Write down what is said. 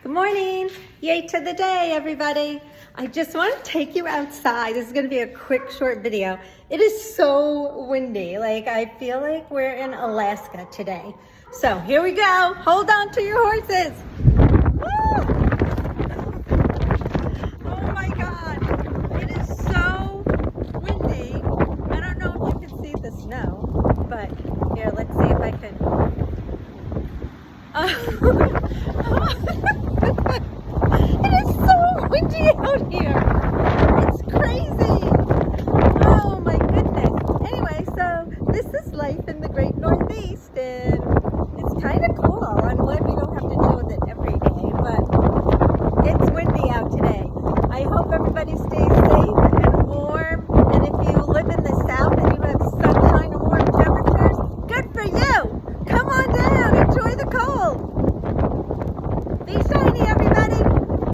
Good morning. Yay to the day, everybody. I just want to take you outside. This is going to be a quick, short video. It is so windy. Like, I feel like we're in Alaska today. So here we go. Hold on to your horses. Woo! Oh my God. It is so windy. I don't know if you can see the snow, but here, let's see if I can. It is so windy out here. It's crazy. Oh my goodness. Anyway, so this is life in the great Northeast, and it's kind of cool. I'm glad we don't have to deal with it every day, but it's windy out today. I hope everybody stays safe and warm, and if you live in the South and you have sunshine and warm temperatures, good for you. Come on down, enjoy the cold. Be shiny, everybody.